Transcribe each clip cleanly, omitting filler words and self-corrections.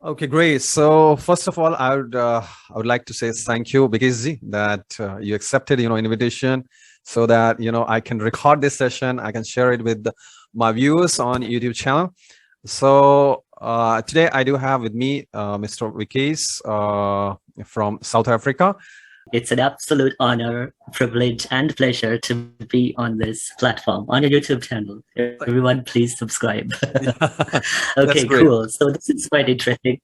Okay, great. So first of all, I would like to say thank you, Bikesh, that you accepted invitation, so that I can record this session. I can share it with my viewers on YouTube channel. So today I do have with me Mr. Bikesh from South Africa. It's an absolute honor, privilege, and pleasure to be on this platform, on your YouTube channel. Everyone, please subscribe. Yeah, that's Okay, great. cool. So this is quite interesting.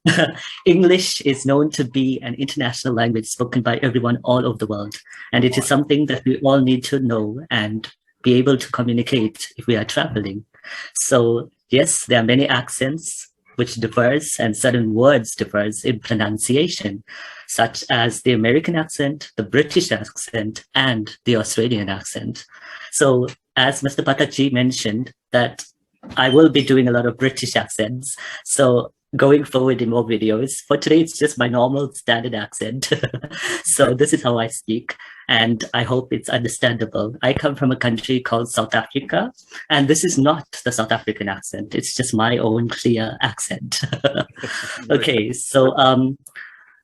English is known to be an international language spoken by everyone all over the world. And it is Right. something that we all need to know and be able to communicate if we are traveling. So yes, there are many accents which differs and certain words differs in pronunciation, such as the American accent, the British accent, and the Australian accent. So as Mr. Pataji mentioned, that I will be doing a lot of British accents. So going forward in more videos, for today, it's just my normal standard accent. So this is how I speak, and I hope it's understandable. I come from a country called South Africa, and this is not the South African accent. It's just my own clear accent. Great. Okay, so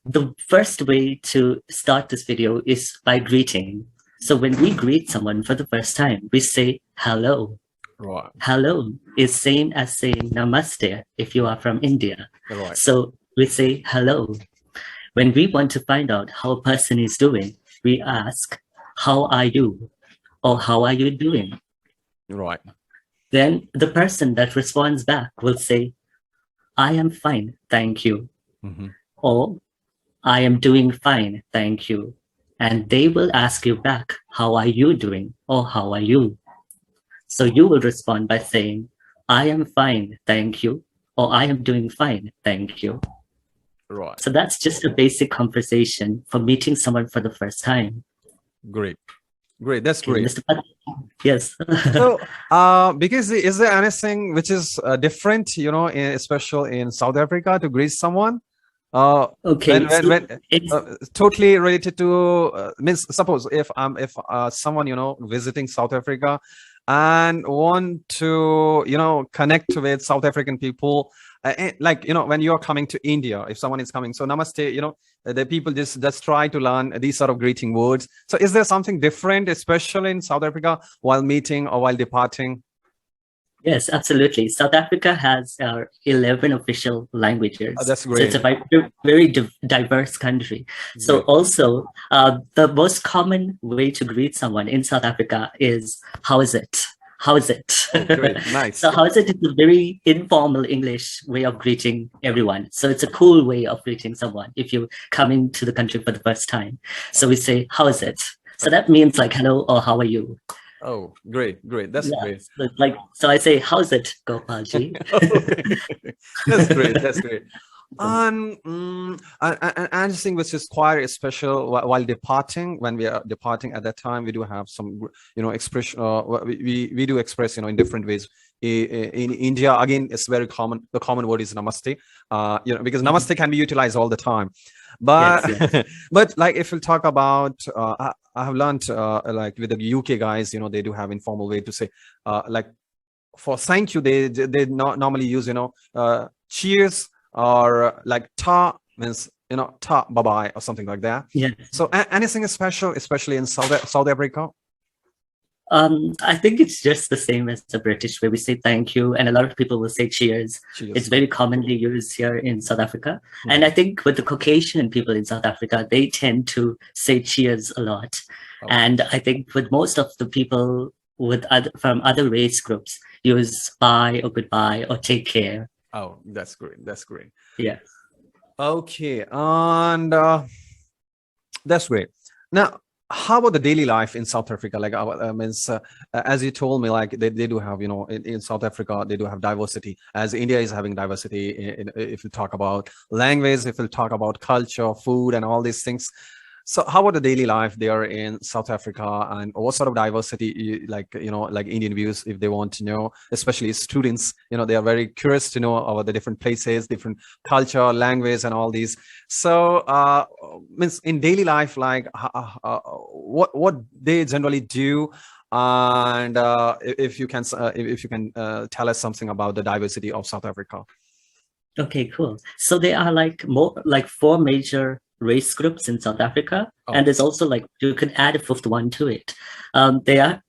the first way to start this video is by greeting. So when we greet someone for the first time, we say hello. Right. Hello is same as saying namaste if you are from India. Right. So we say hello. When we want to find out how a person is doing, we ask, how are you? Or how are you doing? Right. Then the person that responds back will say, I am fine, thank you. Hmm. Or I am doing fine, thank you. And they will ask you back, how are you doing? Or how are you? So you will respond by saying, I am fine, thank you. Or I am doing fine, thank you. Right. So that's just a basic conversation for meeting someone for the first time. Great. Great. That's Okay, great. Mr. Pat, yes. So, because is there anything which is different, especially in South Africa to greet someone? Okay, so When it's totally related to means suppose if someone visiting South Africa and want to connect with South African people, like when you're coming to India, if someone is coming, so namaste, the people just try to learn these sort of greeting words. So is there something different, especially in South Africa, while meeting or while departing? Yes, absolutely. South Africa has 11 official languages. That's So it's great. a very diverse country. So Great. also, the most common way to greet someone in South Africa is, how is it? How is it? Oh, great. So Nice. how is it is a very informal English way of greeting everyone. So it's a cool way of greeting someone if you're coming to the country for the first time. So we say, how is it? So that means like, hello or how are you? Oh, great, great. That's Yeah. great. So it's like, so I say, how's it, Gopalji? Okay. That's great. That's great. And and thing which is quite special while departing, when we are departing at that time, we do have some, expression. We do express, in different ways. In India, again, it's very common. The common word is namaste. Because Mhm. namaste can be utilized all the time. Yes, But yes. but like if we talk about, I have learned like with the UK guys, they do have informal way to say like for thank you, they not normally use cheers, or like ta means ta bye bye or something like that. Yes. So anything special, especially in South Africa? I think it's just the same as the British where we say thank you, and a lot of people will say cheers. It's Cheers. very commonly used here in South Africa. And I Mhm. think with the Caucasian people in South Africa, they tend to say cheers a lot. Oh, And I think with most of the people from other race groups, use bye or goodbye or take care. oh, that's great. That's great. Yeah. Okay, and that's great. Now, how about the daily life in South Africa? Like, means as you told me, like they do have, in South Africa, they do have diversity. As India is having diversity, if you talk about language, if you talk about culture, food, and all these things. So, how about the daily life there in South Africa, and what sort of diversity, like Indian views, if they want to know, especially students, they are very curious to know about the different places, different culture, language, and all these. So, means in daily life, like what they generally do, and if you can tell us something about the diversity of South Africa. Okay, cool. So there are like more like four major race groups in South Africa, Oh. and there's also like you can add a fifth one to it. They are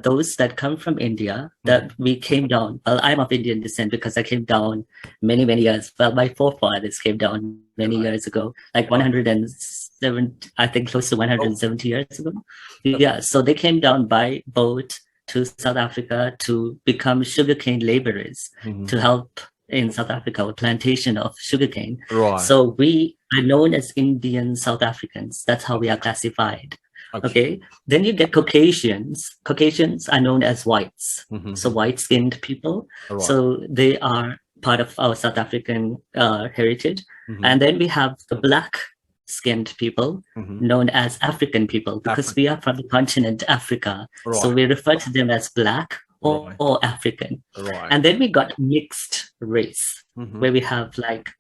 those that come from India that we came down. Well, I'm of Indian descent because I came down many, many years. Well, my forefathers came down many Right. years ago, like 107, I think close to 170 years ago. Oh. Yeah, so they came down by boat to South Africa to become sugarcane laborers to help in South Africa with plantation of sugarcane. Right. So we are known as Indian South Africans. That's how we are classified. Okay. Then you get Caucasians. Caucasians are known as whites. So white-skinned people. Right. So they are part of our South African heritage. And then we have the black-skinned people known as African people because we are from the continent Africa. Right. So we refer to them as black Right. or African. Right. And then we got mixed race, where we have like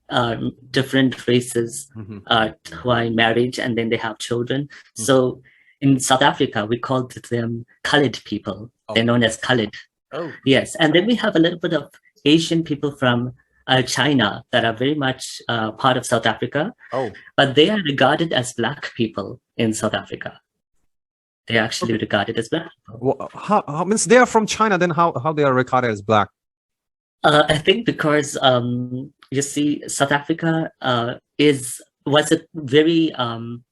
different races who are in marriage and then they have children. So in South Africa, we called them colored people. They're known as colored. Oh. Yes. And then we have a little bit of Asian people from China that are very much part of South Africa. Oh. But they are regarded as black people in South Africa. They're actually regarded as black people. Well, how means they are from China? Then how they are regarded as black? I think because you see, South Africa was a very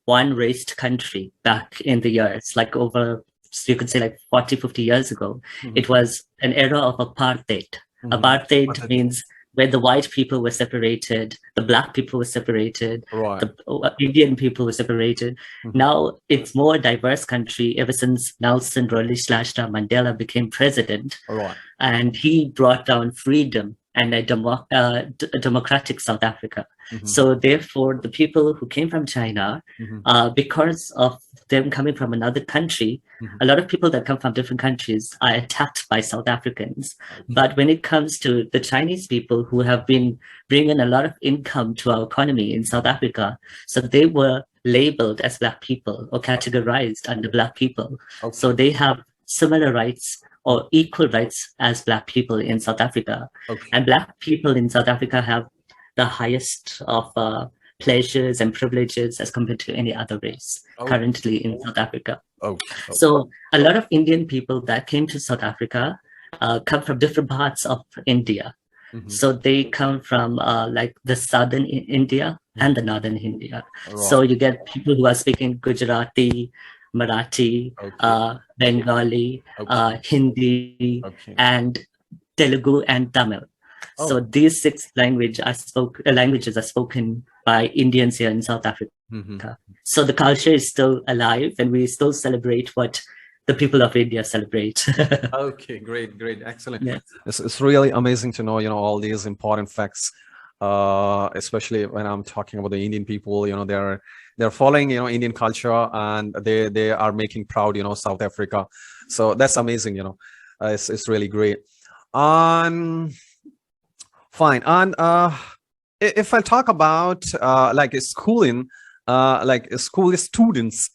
one-raced country back in the years, like over, you could say like 40, 50 years ago. It was an era of apartheid. Apartheid means where the white people were separated, the black people were separated, Right. the Indian people were separated. Now it's more diverse country ever since Nelson Rolihlahla Mandela became president. Right. And he brought down freedom and a democratic South Africa. So therefore, the people who came from China, because of them coming from another country, a lot of people that come from different countries are attacked by South Africans. But when it comes to the Chinese people who have been bringing a lot of income to our economy in South Africa, so they were labeled as black people or categorized under black people. So they have similar rights or equal rights as black people in South Africa. And black people in South Africa have the highest of pleasures and privileges as compared to any other race currently in South Africa. So a lot of Indian people that came to South Africa come from different parts of India. So they come from like the southern India and the northern India. So you get people who are speaking Gujarati, Marathi, Bengali, Hindi, and Telugu and Tamil. So these six languages are spoken by Indians here in South Africa. So the culture is still alive, and we still celebrate what the people of India celebrate. Okay, great, excellent. Yes. It's really amazing to know, all these important facts, especially when I'm talking about the Indian people. They're following, Indian culture, and they are making proud, South Africa. So that's amazing. It's really great. Fine. And if I talk about like schooling, like school students,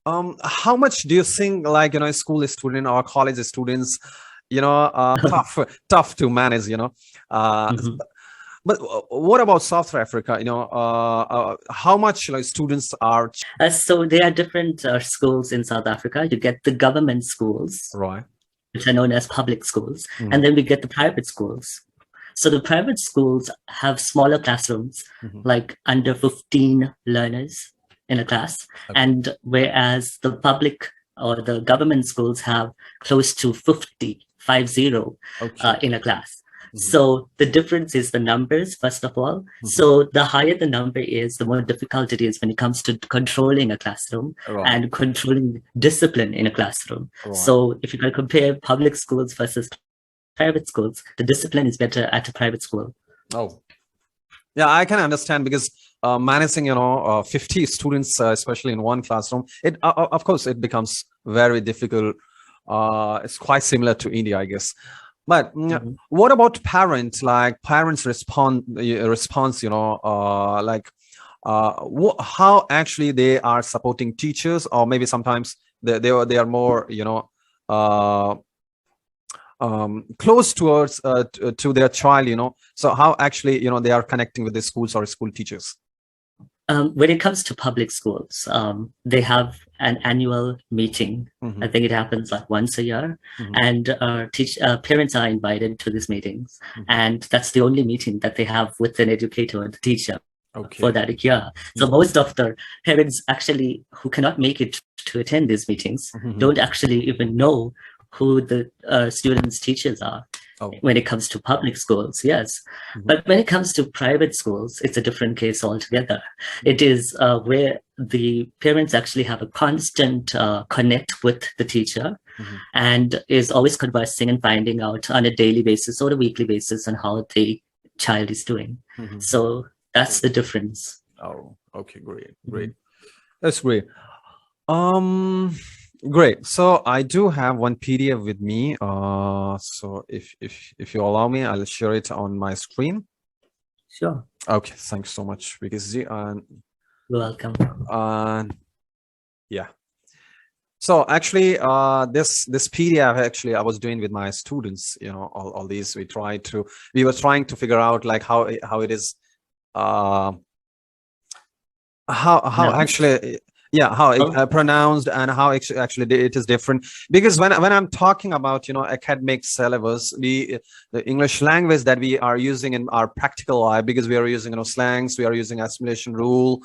how much do you think, like, school student or college students, tough to manage, but what about South Africa? How much like students are? So there are different schools in South Africa. You get the government schools, Right, which are known as public schools, and then we get the private schools. So the private schools have smaller classrooms, like under 15 learners in a class, and whereas the public or the government schools have close to 50 in a class. So the difference is the numbers, first of all. So the higher the number is, the more difficult it is when it comes to controlling a classroom and controlling discipline in a classroom. So if you're going to compare public schools versus private schools, the discipline is better at a private school. Yeah, I can understand, because managing 50 students, especially in one classroom, it of course it becomes very difficult. It's quite similar to India, I guess. But what about parents? Like parents response, like how actually they are supporting teachers, or maybe sometimes they are more close towards to their child, so how actually they are connecting with the schools or school teachers? When it comes to public schools, they have an annual meeting. I think it happens like once a year, and parents are invited to these meetings, and that's the only meeting that they have with an educator or the teacher for that year. So most of the parents actually who cannot make it to attend these meetings don't actually even know who the students' teachers are. When it comes to public schools, yes. But when it comes to private schools, it's a different case altogether. It is where the parents actually have a constant connect with the teacher and is always conversing and finding out on a daily basis or a weekly basis on how the child is doing. So that's the difference. Oh, okay, great. That's great. Great. So I do have one PDF with me. So if you allow me, I'll share it on my screen. Sure. Okay. Thanks so much, because you're welcome. Yeah. So actually, this PDF actually I was doing with my students. All these we were trying to figure out like how it is, how actually. Yeah, how it pronounced and how actually it is different. Because when I'm talking about academic syllabus, the English language that we are using in our practical life, because we are using slangs, we are using assimilation rule,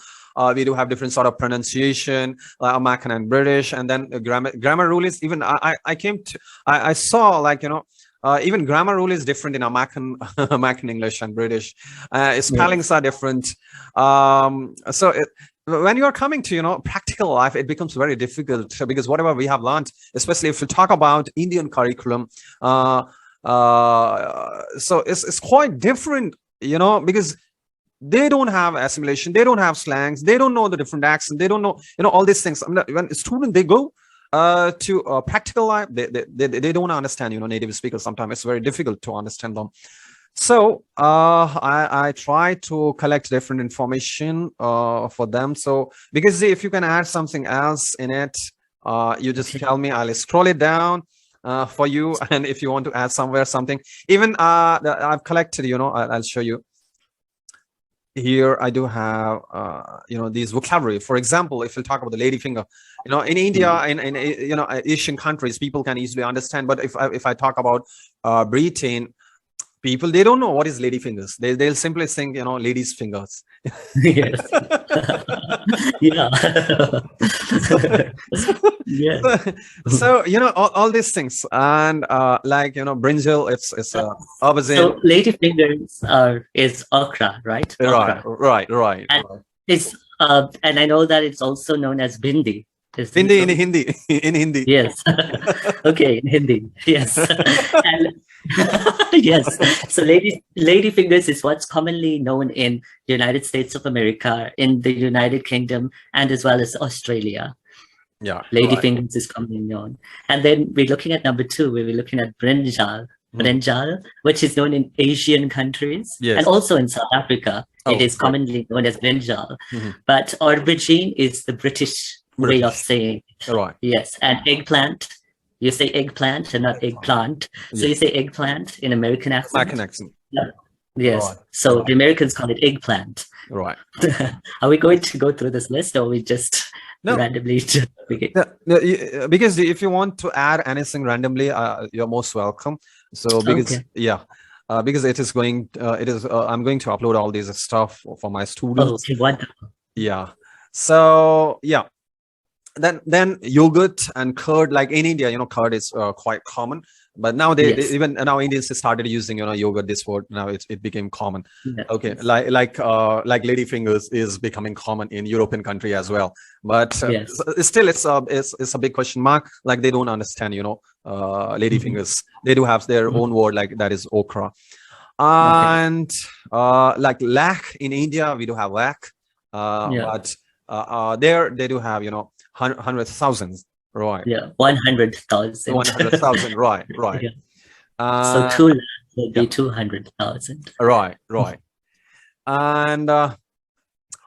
we do have different sort of pronunciation, American and British, and then grammar rule is even I saw like even grammar rule is different in American English and British. Spellings are different. So when you are coming to practical life, it becomes very difficult, because whatever we have learned, especially if we talk about Indian curriculum, so it's quite different, because they don't have assimilation, they don't have slangs, they don't know the different accents, they don't know all these things. I mean, when a student they go to practical life, they don't understand native speakers. Sometimes it's very difficult to understand them. So I try to collect different information for them. So because if you can add something else in it, you just tell me, I'll scroll it down for you. And if you want to add something, even I've collected, I'll show you. Here I do have these vocabulary. For example, if we talk about the lady finger, in India, in Asian countries, people can easily understand. But if I talk about Britain, people, they don't know what is lady fingers. They'll simply think ladies fingers. Yes. Yeah. Yeah. So all these things, and like brinjal, it's aubergine. So lady fingers is okra, right? Okra. Right. It's and I know that it's also known as bindi. Hindi in Hindi. In Hindi. Yes. Okay, in Hindi. Yes. And yes. So lady fingers is what's commonly known in the United States of America, in the United Kingdom, and as well as Australia. Yeah. Lady fingers is commonly known. And then we're looking at number 2, where we're looking at brinjal. Brinjal, which is known in Asian countries, and also in South Africa. It is commonly known as brinjal. But aubergine is the British way of saying it. Right. Yes. And eggplant, you say eggplant and not eggplant. So you say eggplant in American accent. American accent. Yeah. Yes. Right. So the Americans call it eggplant. Right. Are we going to go through this list, or we just randomly begin? Because if you want to add anything randomly, you're most welcome. So because because it is going I'm going to upload all these stuff for my students. Okay, wonderful. Yeah. So then yogurt and curd, like in India, curd is quite common, but now even now Indians started using yogurt, this word. Now it became common. Okay, like lady fingers is becoming common in European country as well, but still it's a big question mark. Like they don't understand lady fingers. They do have their own word, like that is okra. And like lakh in India, we do have lakh, but there they do have 100,000, right? Yeah, 100,000. 100,000, right. Yeah. So 2 lakh would be 200,000. Right. And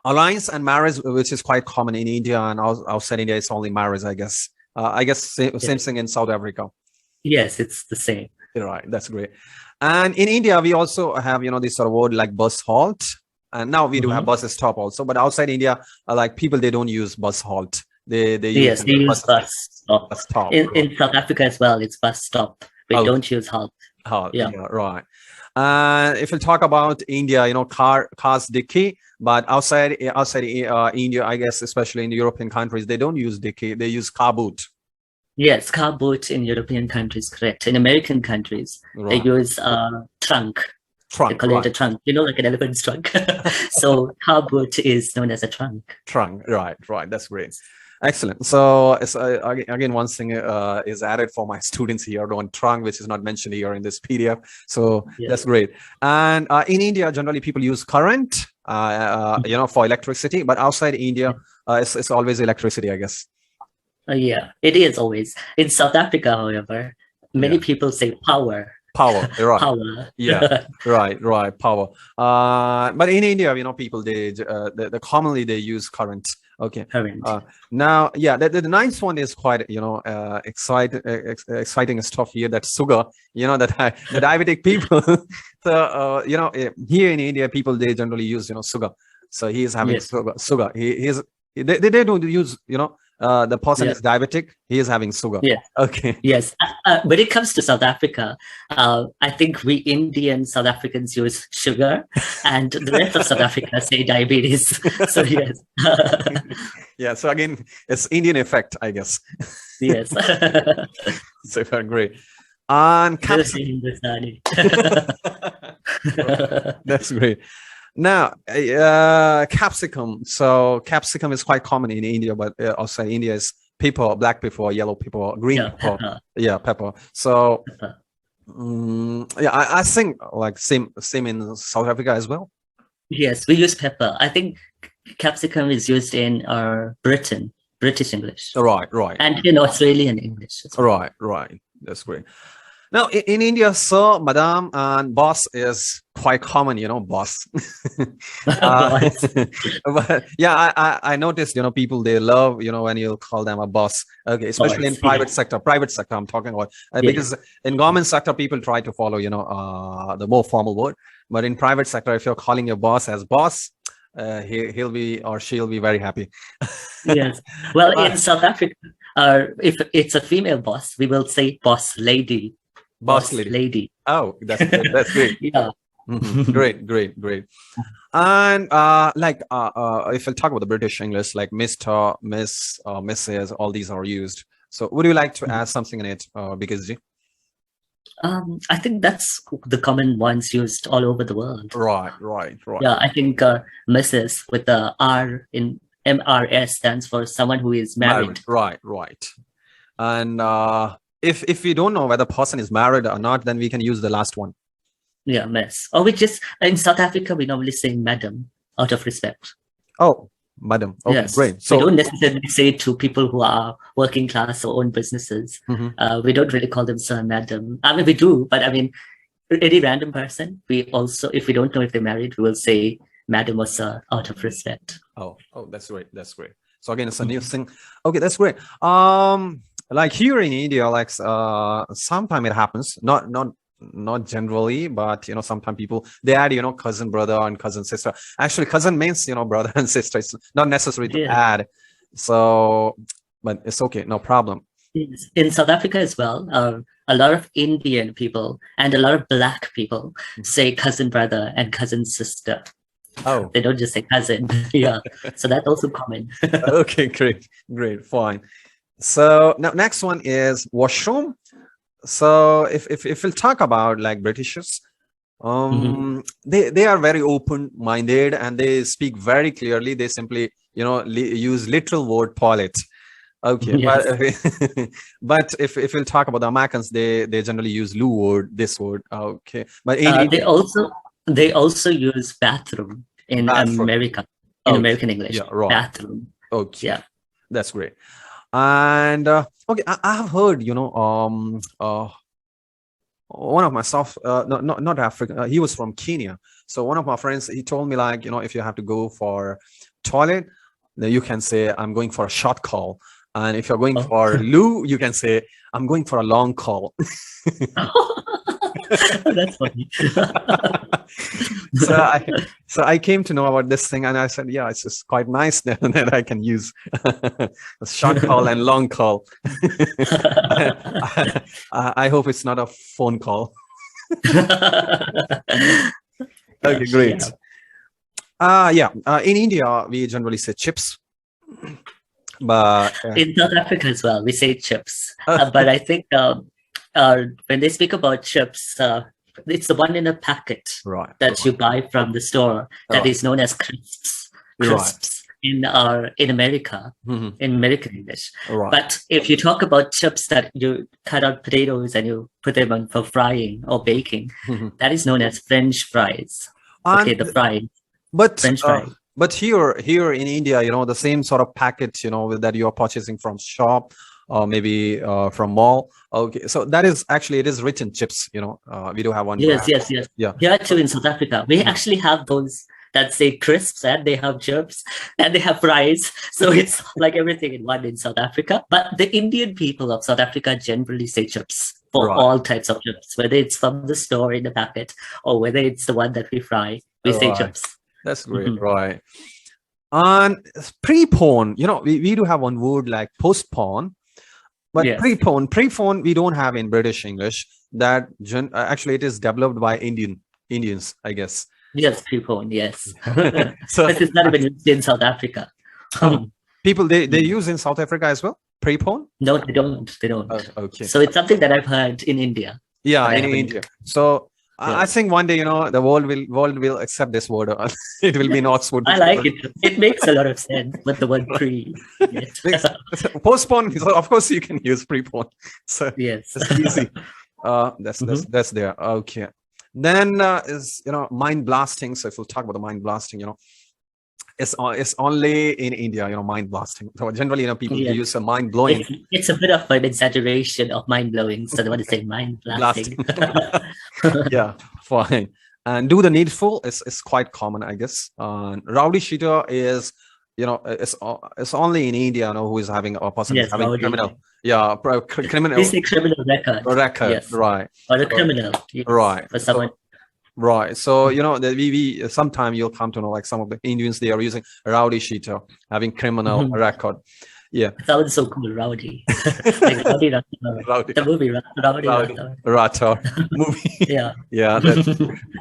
alliance and marriage, which is quite common in India, and outside India, it's only marriage, I guess. Same thing in South Africa. Yes, it's the same. Right, that's great. And in India, we also have, this sort of word like bus halt. And now we do have Mhm. bus stop also. But outside India, like people, they don't use bus halt. They use Yes, we use bus stop. In South Africa as well. It's bus stop. We Okay. don't use halt. Halt. Yeah. Yeah, right. If we talk about India, cars dicky, but outside India, I guess, especially in the European countries, they don't use dicky. They use car boot. Yes, car boot in European countries, correct. In American countries, they Right. use trunk. They Trunk. call it Right. a trunk, like an elephant's trunk. So car boot is known as a trunk. Trunk. Right. Right. That's great. Excellent. So it's, again, one thing is added for my students here on trunk, which is not mentioned here in this PDF. So Yeah. that's great. And in India, generally people use current, for electricity, but outside India, it's always electricity, I guess. Yeah, it is always. In South Africa, however, many Yeah. people say power. Power, right? Power. Yeah, right. Power. But in India, people they commonly they use current. Okay. Current. Now, yeah, the ninth one is quite exciting stuff here. That's sugar. That the diabetic people. So here in India, people they generally use sugar. So he is having Yes. sugar. They don't use the person is diabetic. He is having sugar. Yes. Okay. Yes. When it comes to South Africa, I think we Indian South Africans use sugar, and the rest of South Africa say diabetes. So yes. Yeah. So again, it's Indian effect, I guess. Yes. So great. And that's great. Now, capsicum. So capsicum is quite common in India, but outside India is pepper, black pepper, yellow pepper, green pepper. Pepper. Yeah, pepper. So Pepper. I think like same in South Africa as well. Yes, we use pepper. I think capsicum is used in British English, Right. and in Australian English as well. Right. That's great. Now, in India, sir, madam, and boss is quite common, boss. Boss. But yeah, I noticed, people, they love, when you call them a boss. Okay, especially in Boss, private sector. Private sector, I'm talking about. Because in government sector, people try to follow, the more formal word. But in private sector, if you're calling your boss as boss, he'll be or she'll be very happy. Yes. Well, in South Africa, if it's a female boss, we will say boss lady. Boss lady. Oh, that's great. Yeah. Mhm. Great. And if we talk about the British English, like Mr., Miss, Mrs., all these are used. So would you like to add something in it, because I think that's the common ones used all over the world. Right. Yeah, I think Mrs. with the R in MRS stands for someone who is married. Right. And if we don't know whether the person is married or not, then we can use the last one. Yeah, miss. Or we just, in South Africa, we normally say madam out of respect. Oh, madam. Okay, yes. Great. So we don't necessarily say it to people who are working class or own businesses. We don't really call them sir, madam. I mean, we do, but I mean, any random person, we also, if we don't know if they're married, we will say madam or sir out of respect. Oh, that's great. So again, it's a new thing. Okay, that's great. Like here in India, like sometimes it happens, not generally, but sometimes people they add cousin brother and cousin sister. Actually, cousin means brother and sister. It's not necessary to add. So, but it's okay, no problem. In South Africa as well, a lot of Indian people and a lot of Black people say cousin brother and cousin sister. Oh, they don't just say cousin. Yeah, so that's also common. Okay, great, fine. So now next one is washroom. So if we'll talk about like Britishers, they are very open-minded and they speak very clearly. They simply use literal word toilet. Okay, yes. But if we'll talk about the Americans, they generally use loo word, this word. Okay, but they also use bathroom in America, in American English. Yeah, right. Bathroom. Okay, yeah, that's great. And okay, I have heard one of my not African, he was from Kenya. So one of my friends, he told me like if you have to go for toilet, then you can say I'm going for a short call, and if you're going for loo, you can say I'm going for a long call. That's funny. So I came to know about this thing, and I said, yeah, it's just quite nice that I can use a short call and long call. I hope it's not a phone call. Okay, great. In India, we generally say chips, but In South Africa as well, we say chips. But I think when they speak about chips, it's the one in a packet right, that you buy from the store that is known as crisps. Crisps in America, in American English. Right. But if you talk about chips that you cut out potatoes and you put them on for frying or baking, that is known as French fries. Okay, the fries. But French fries. But here in India, the same sort of packet, that you are purchasing from shop or maybe from mall. Okay, so that is actually, it is written chips. We do have one. Yes. Yeah. Here too in South Africa, we actually have those that say crisps, and they have chips, and they have fries. So it's like everything in one in South Africa. But the Indian people of South Africa generally say chips for all types of chips, whether it's from the store in the packet or whether it's the one that we fry. We say chips. That's great, right? And pre-pone, we do have one word like postpone, but pre-pone we don't have in British English. That actually it is developed by Indians, I guess. Yes, pre-pone, yes. So but it's not even used in South Africa. People they use in South Africa as well, pre-pone? No, they don't. Okay. So it's something that I've heard in India. Yeah, in India. So I think one day, the world will accept this word. It will be in Oxford. I like it. It makes a lot of sense with the word pre. Yes. Postpone, so of course you can use prepone. So yes, it's easy. That's there. Okay. Then is mind blasting. So if we'll talk about the mind blasting, it's only in India, mind blasting. So generally, people use a mind blowing. It's a bit of an exaggeration of mind blowing. So they want to say mind blasting. Yeah, fine. And do the needful is quite common, I guess. Rowdy shooter is, it's only in India, who is having a person having criminal. Yeah, criminal. It's a criminal record. Yes. Right. Or a criminal. Yes, right. For someone. Right. So, that we sometime you'll come to know, like some of the Indians, they are using rowdy shooter, having criminal record. Yeah. It sounds so cool, rowdy. Like Rowdy Rowdy. The movie Rowdy Rator movie. Yeah. Yeah. That's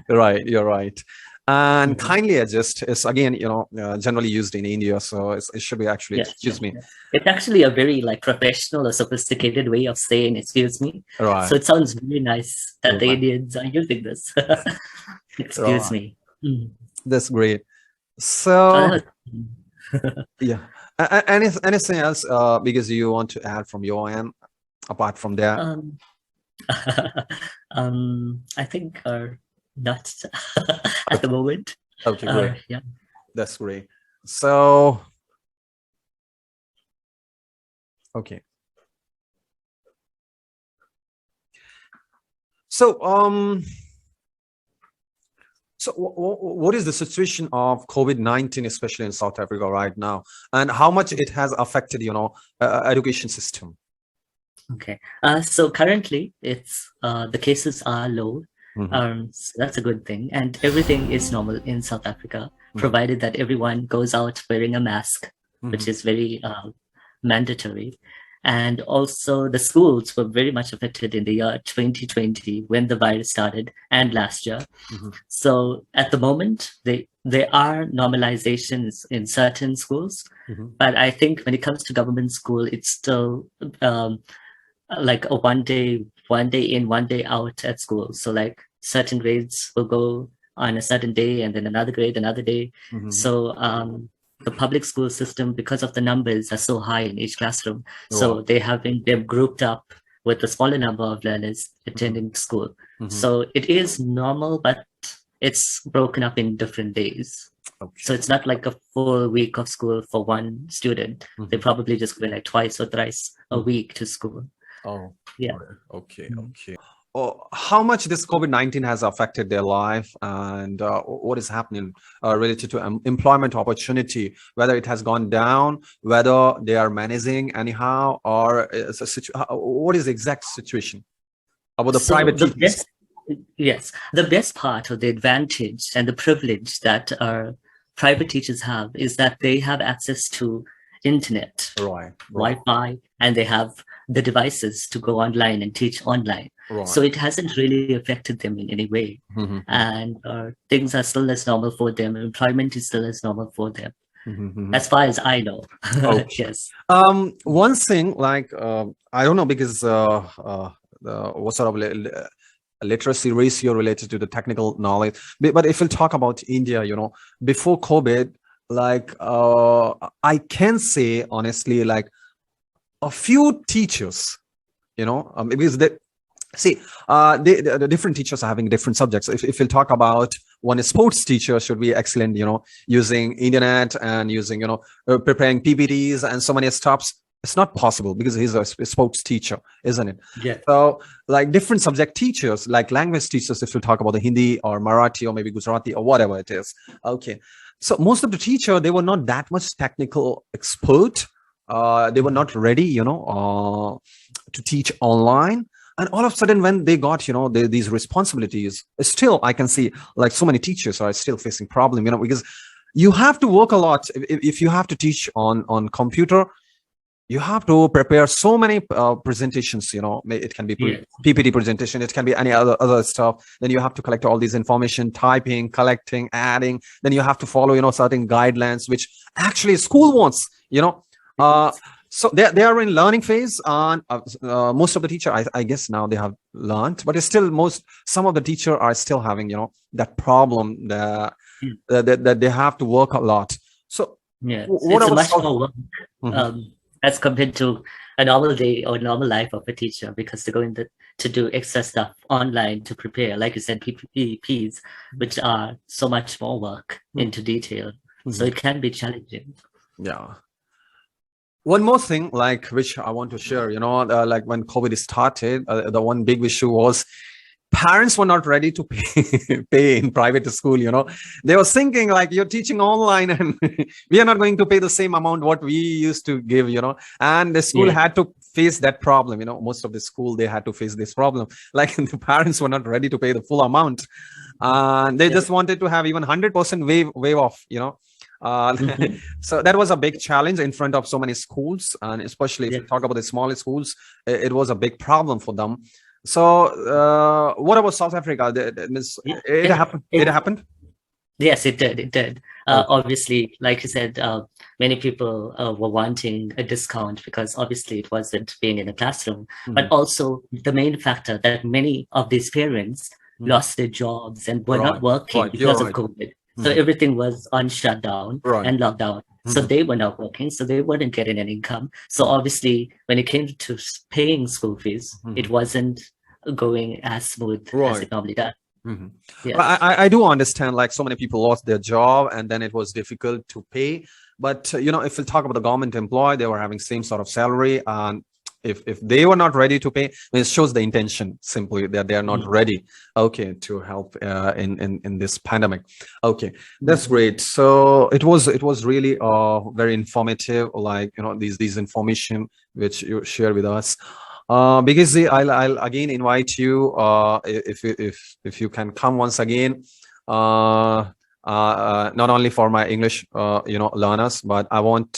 right. You're right. And kindly adjust is again, generally used in India. So it should be actually, excuse me. It's actually a very professional or sophisticated way of saying excuse me. Right. So it sounds really nice that the Indians are using this. Excuse me. That's great. So yeah. Anything else because you want to add from your end apart from that? I think not at the moment. Okay, great. Yeah, that's great. So okay. So what is the situation of COVID-19, especially in South Africa right now, and how much it has affected, education system? Okay. So currently, it's the cases are low. So that's a good thing, and everything is normal in South Africa, provided that everyone goes out wearing a mask, which is very mandatory. And also the schools were very much affected in the year 2020 when the virus started, and last year. So at the moment, there are normalizations in certain schools, but I think when it comes to government school, it's still like a one day in, one day out at school. So like certain grades will go on a certain day, and then another grade another day. So the public school system, because of the numbers are so high in each classroom, so they're grouped up with a smaller number of learners attending school. So it is normal, but it's broken up in different days. So it's not like a full week of school for one student. They probably just go like twice or thrice a week to school. Oh, yeah. Okay. How much this COVID-19 has affected their life, and what is happening related to employment opportunity, whether it has gone down, whether they are managing anyhow, or what is the exact situation about the private teachers? Yes, the best part or the advantage and the privilege that our private teachers have is that they have access to internet, Right, right, Wi-Fi, and they have the devices to go online and teach online. right. So it hasn't really affected them in any way. Mm-hmm. And things are still as normal for them. Employment is still as normal for them, Mm-hmm. as far as I know. Okay. Yes. One thing, like, I don't know, because what sort of literacy ratio related to the technical knowledge. But if we'll talk about India, before COVID, like, I can say honestly, like, a few teachers, because they see, the different teachers are having different subjects. If we'll talk about one sports teacher should be excellent, using internet and using, preparing PPTs and so many stops. It's not possible because he's a sports teacher, isn't it? Yeah. So, like, different subject teachers, like language teachers, if we talk about the Hindi or Marathi or maybe Gujarati or whatever it is. Okay. So most of the teacher, they were not that much technical expert. They were not ready, to teach online. And all of a sudden, when they got, these responsibilities, still I can see, like, so many teachers are still facing problem, because you have to work a lot. If you have to teach on computer, you have to prepare so many presentations. It can be Yeah. PPT presentation, it can be any other stuff. Then you have to collect all these information, typing, collecting, adding. Then you have to follow, certain guidelines, which actually school wants. So they are in learning phase, and most of the teacher, I guess now they have learned, but it's still some of the teacher are still having, that problem that they have to work a lot. So Yeah, what it's a about much more work Mhm. as compared to a normal day or normal life of a teacher, because they're going to do extra stuff online to prepare, like you said, PPPs, which are so much more work into detail. So Mhm. it can be challenging. Yeah. One more thing, like, which I want to share, like, when COVID started, the one big issue was parents were not ready to pay in private school. They were thinking, like, you're teaching online and we are not going to pay the same amount what we used to give. And the school Yeah, had to face that problem. Most of the school, they had to face this problem. Like, the parents were not ready to pay the full amount, and they yeah. just wanted to have even 100% waive off. Mhm. So that was a big challenge in front of so many schools, and especially if Yeah, you talk about the smaller schools, it was a big problem for them. So what about South Africa? yeah. It happened. It happened. Yes, it did. It did. Okay. Obviously, like you said, many people were wanting a discount because obviously it wasn't being in a classroom. But Mhm. also the main factor that many of these parents Mhm. lost their jobs and were not Right, working right. You're because of right. COVID. So Mhm. everything was on shutdown Right. and lockdown. So Mhm. they were not working, so they weren't getting an income. So obviously, when it came to paying school fees, it Mhm. wasn't going as smooth as Right. it normally does. Mhm. Well, Yes. I do understand, like, so many people lost their job and then it was difficult to pay. But if we talk about the government employee, they were having same sort of salary, and if they were not ready to pay, it shows the intention simply that they are not Mm. ready, okay, to help in this pandemic. Okay, that's Mhm. great. So it was really very informative, like, these information which you share with us. Because I'll again invite you, if you can come once again, not only for my English learners, but I want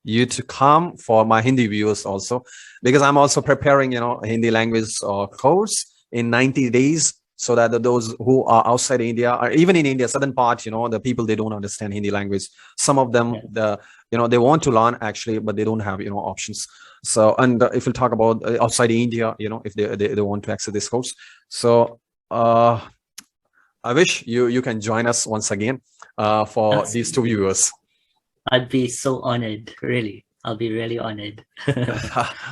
you to come for my Hindi viewers also, because I'm also preparing Hindi language course in 90 days, so that those who are outside India, or even in India southern part, the people, they don't understand Hindi language. Some of them, Yeah. they want to learn actually, but they don't have options. So, and if we talk about outside India, if they want to access this course, so I wish you can join us once again for these two Absolutely. viewers. I'd be so honored, really. I'll be really honored.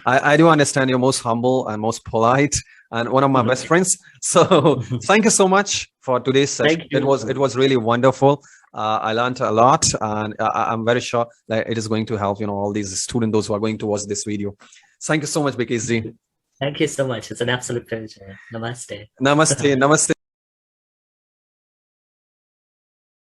I do understand you're most humble and most polite and one of my best friends. So thank you so much for today's session. Thank It was really wonderful. I learned a lot, and I'm very sure that it is going to help all these students, those who are going to watch this video. Thank you so much, Bikesh ji. Thank you so much. It's an absolute pleasure. Namaste. Namaste. Namaste.